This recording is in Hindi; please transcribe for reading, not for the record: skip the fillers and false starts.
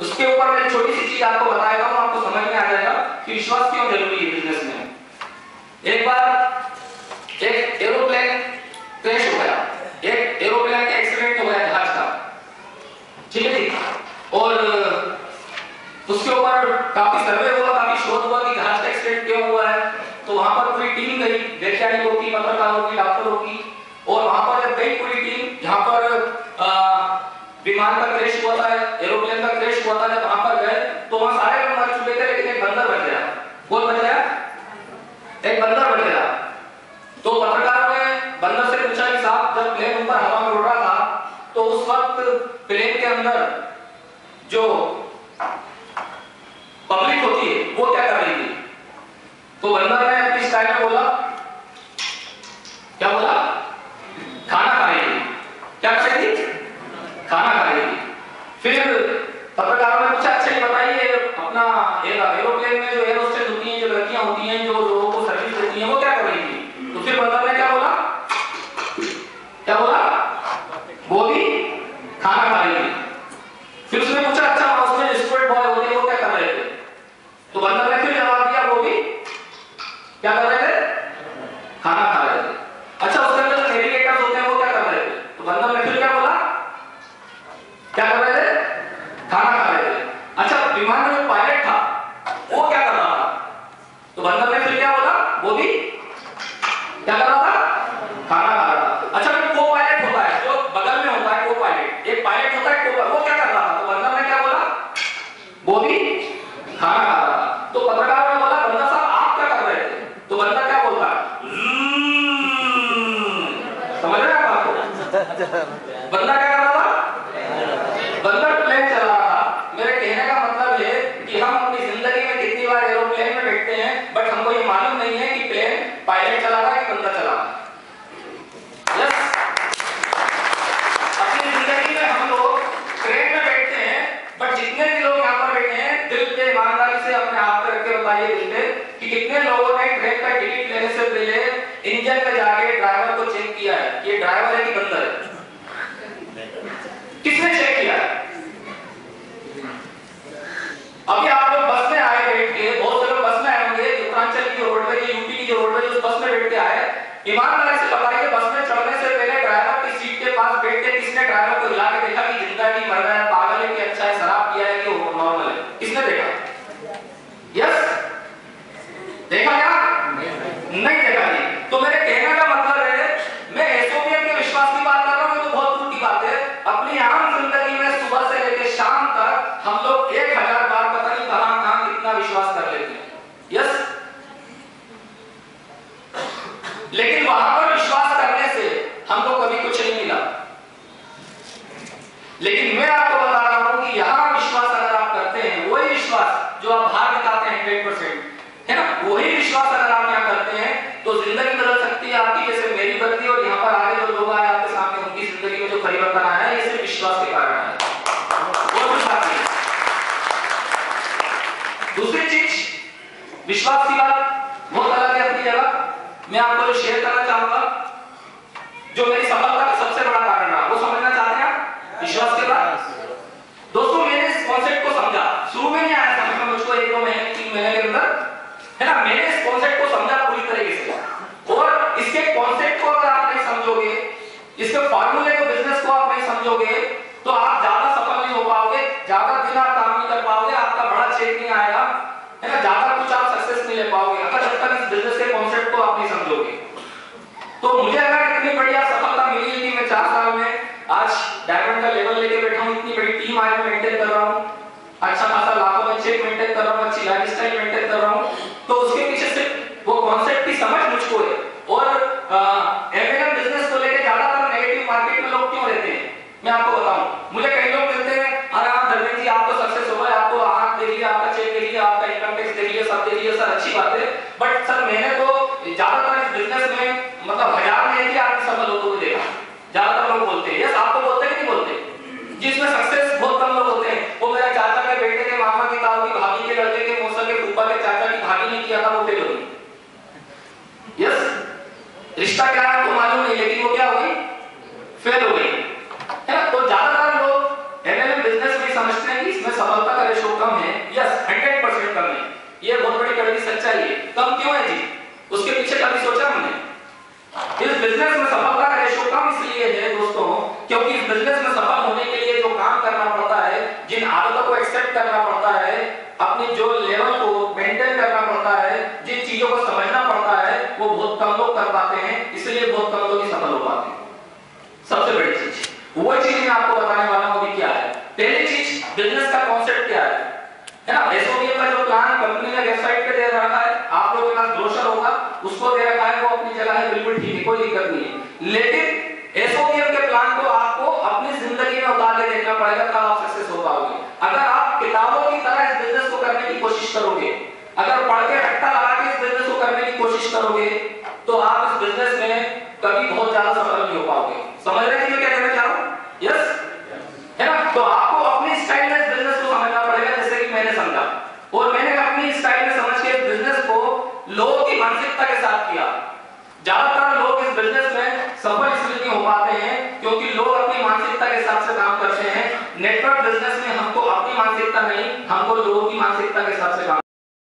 उसके ऊपर मैं छोटी सी चीज आपको बताएगा हूं, आपको समझ में आ जाएगा कि विश्वास क्यों जरूरी है बिजनेस में। एक बार एक एरोप्लेन क्रैश हो गया, एक एरोप्लेन का एक्सीडेंट हो गया जहाज का, ठीक है जी। और उसके ऊपर काफी सर्वे हुआ, काफी शोध हुआ कि जहाज का एक्सीडेंट क्यों हुआ है। तो वहां पर पूरी टीम गई, वैज्ञानिकों की, पत्रकारों की, डॉक्टरों की, और वहां पर जब गई पूरी टीम, जहां पर विमान का क्रैश हुआ था, एरोप्लेन का क्रैश हुआ था, जब वहां पर गए तो वहां सारे लोग मर चुके थे, लेकिन एक बंदर बच गया। कौन बच गया? एक बंदर बच गया। तो पत्रकारों ने बंदर से पूछा कि साहब, जब प्लेन ऊपर हवा में उड़ रहा था तो उस वक्त प्लेन के अंदर जो पब्लिक होती है वो क्या कर रही थी? तो बंदर ने अपनी स्टाइल में बोला, क्या बोला? खाना खा रही थी। क्या कर रही थी? खाना खा रही थी। फिर पत्रकारों ने पूछा, अच्छा ये बताइए, अपना एरोप्लेन में जो एयर होस्टेस होती हैं, जो लड़कियां होती हैं, जो लोगों को सर्विस देती हैं, वो क्या कर रही थी? तो फिर बंदर ने क्या बोला? क्या बोला? वो भी खाना खा रही थी। फिर उसने पूछा, अच्छा उसमें स्टूडेंट बॉय होते हैं वो क्या कर रहे थे? तो बंदर ने फिर जवाब दिया, वो भी क्या कर रहे थे? खाना खा रहे थे। अच्छा उसके अंदर जो नेविगेटर्स होते हैं वो क्या कर रहे थे? तो बंदर ने फिर क्या बोला? क्या कर रहे थे? खाना खा रहे थे। अच्छा विमान में जो पायलट था वो क्या कर रहा था? तो बंदर ने फिर क्या बोला? वो भी क्या कर रहा था? खाना खा रहा था। अच्छा फिर को पायलट होता है, जो बगल में होता है, को पायलट, एक पायलट होता है, वो क्या कर रहा था? तो बंदर ने क्या बोला? वो भी खाना खा रहा था। तो पत्रकारों ने बोला, बंदर साहब आप क्या कर रहे थे? तो बंदर क्या बोलता है? समझ रहे हैं आप? बंदर क्या कर रहा था? बंदर प्लेन चला रहा था। मेरे कहने का मतलब है कि हम अपनी जिंदगी में कितनी बार एरोप्लेन में बैठते हैं, बट हमको ये मालूम नहीं है कि प्लेन पायलट चला रहा है कि बंदर चला रहा है। यस, अपनी जिंदगी में हम लोग ट्रेन में बैठते हैं, बट जितने भी लोग यहाँ पर बैठे हैं, दिल पे ईमानदारी से अपने हाथ पे रख के बताइए दिल पे कि कितने लोगों ने ट्रेन का टिकट लेने से पहले इंजन पे जाके ड्राइवर को चेक किया है कि ये ड्राइवर है कि बंदर है? किसने चेक किया है? अभी आप लोग बस में आए बैठ के, बहुत से लोग बस में आए होंगे, उत्तरांचल की जो रोडवे की, यूपी की जो रोडवे, उस बस में बैठ के आए, ईमानदारी से बताइए बस में चढ़ने से पहले ड्राइवर की सीट के पास बैठ के किसने ड्राइवर को हिला के देखा कि जिंदा है कि मर रहा है, पागल है कि अच्छा है, शराब किया है कि नॉर्मल है? किसने देखा? यस, देखा क्या? नहीं देखा जी। तो मेरे कहने का मतलब है, मैं एसओपीएम के विश्वास की बात कर रहा हूं, तो बहुत दूर की बात है। अपनी आम जिंदगी में सुबह से लेकर शाम तक हम लोग 1000 बार पता नहीं कहां कितना विश्वास कर लेते हैं। यस, लेकिन वहां पर विश्वास करने से हमको कभी कुछ नहीं मिला। लेकिन मैं आपको बता रहा हूं कि यहां विश्वास अगर आप करते हैं, वही विश्वास जो आप बाहर दिखाते हैं 100%, है ना, वही विश्वास अगर आप यहाँ करते हैं तो जिंदगी बदल सकती है आपकी, जैसे मेरी बदली। और यहाँ पर आगे जो लोग आए आपके सामने, उनकी जिंदगी में जो परिवर्तन आया है, ये सिर्फ विश्वास के कारण है, और कुछ बात नहीं। दूसरी चीज, विश्वास की बात बहुत अलग है अपनी जगह। मैं आपको जो शेयर करना चाहूंगा, जो मेरी सफलता का सबसे बड़ा कारण रहा, वो समझना चाहते हैं आप? विश्वास के बाद दोस्तों, मैंने इस कॉन्सेप्ट को समझा, शुरू में नहीं आया समझ में मुझको, 1-2 महीने 3 महीने के अंदर, है ना, मैंने इस कॉन्सेप्ट को समझा पूरी तरीके से। और इसके कॉन्सेप्ट को अगर आप नहीं समझोगे, इसके फार्मूले को, बिजनेस को आप नहीं समझोगे, तो आप ज्यादा सफल नहीं हो पाओगे, ज्यादा दिन आप काम नहीं कर पाओगे, आपका बड़ा चेक नहीं आएगा, है ना, ज्यादा कुछ आप सक्सेस नहीं ले पाओगे अगर जब तक इस बिजनेस के कॉन्सेप्ट को आप नहीं समझोगे। तो मुझे अगर इतनी बढ़िया सफलता मिली है कि मैं 4 साल में आज डायमंड का लेवल लेके बैठा हूं, इतनी बड़ी टीम आज मैं मेंटेन कर रहा हूं, अच्छा खासा लाखों में चेक मेंटेन कर रहा हूं, अच्छी लाइफस्टाइल मेंटेन कर रहा हूं, तो उसके पीछे सिर्फ वो कॉन्सेप्ट की समझ मुझको है। और एमएलएम बिजनेस को लेके ज्यादातर नेगेटिव मार्केट में लोग क्यों रहते हैं, मैं आपको बताऊं। मुझे कई लोग मिलते हैं, अरे हाँ धर्मेंद्र जी आप तो सक्सेस हो गए, आपको आंख देख लिया, आपका चेक देख लिया, आपका इनकम टैक्स देख लिया, सब देख लिया, सर अच्छी बात है, बट सर मैंने तो ज्यादातर इस बिजनेस में मतलब 1000 में एक आदमी सफल होते हुए देखा। ज्यादातर लोग बोलते हैं, यस आपको बोलते हैं कि नहीं बोलते? जिसमें सक्सेस बहुत कम लोग होते हैं, वो मेरे चाचा के बेटे के, मामा की ताऊ की, भाभी के लड़के के, मौसा के, फूफा के, चाचा की भाभी ने किया था, वो फेल हो गई। यस, रिश्ता क्या है आपको मालूम नहीं, लेकिन वो क्या हो गई? फेल हो गई, है ना। तो ज्यादातर लोग एमएलएम बिजनेस में समझते हैं कि इसमें सफलता चाहिए, कम क्यों है जी? उसके पीछे कभी सोचा हमने? इस बिजनेस में सफलता का रेशियो कम इसलिए है दोस्तों, क्योंकि इस बिजनेस में सफल होने के लिए जो काम करना पड़ता है, जिन आदतों को एक्सेप्ट करना पड़ता है, अपनी जो लेवल को मेंटेन करना पड़ता है, जिन चीजों को समझना पड़ता है, वो बहुत कम लोग कर पाते हैं, इसलिए बहुत कम लोग ही सफल हो पाते हैं। सबसे बड़ी चीज वो चीज मैं आपको बताने वाला हूं कि क्या है। पहली चीज, बिजनेस का कॉन्सेप्ट क्या है ना? एसओपीएम का जो प्लान कंपनी ने वेबसाइट पे दे रखा है, आप लोगों के पास ब्रोशर होगा, उसको दे रखा है, वो अपनी जगह है, बिल्कुल ठीक है, कोई दिक्कत नहीं है। लेकिन एसओपीएम के प्लान को आपको अपनी जिंदगी में उतार के देखना पड़ेगा, तब आप सक्सेस हो पाओगे। अगर आप किताबों की तरह इस बिजनेस को करने की कोशिश करोगे, अगर पढ़ के रट्टा लगा के इस बिजनेस को करने की कोशिश करोगे, तो आप इस बिजनेस में कभी बहुत ज्यादा सफल नहीं हो पाओगे। समझ रहे हैं मैं क्या कहना चाह रहा हूं? यस, है ना? तो आपको अपनी स्टाइल में इस बिजनेस को समझना पड़ेगा, जैसे कि मैंने समझा, और मैंने अपनी स्टाइल में समझ के इस बिजनेस को लोगों की मानसिकता के साथ किया। ज्यादातर लोग इस बिजनेस में सफल इसलिए नहीं हो पाते हैं क्योंकि लोग अपनी मानसिकता के हिसाब से काम करते हैं। नेटवर्क बिजनेस में हमको अपनी मानसिकता नहीं, हमको लोगों की मानसिकता के हिसाब से काम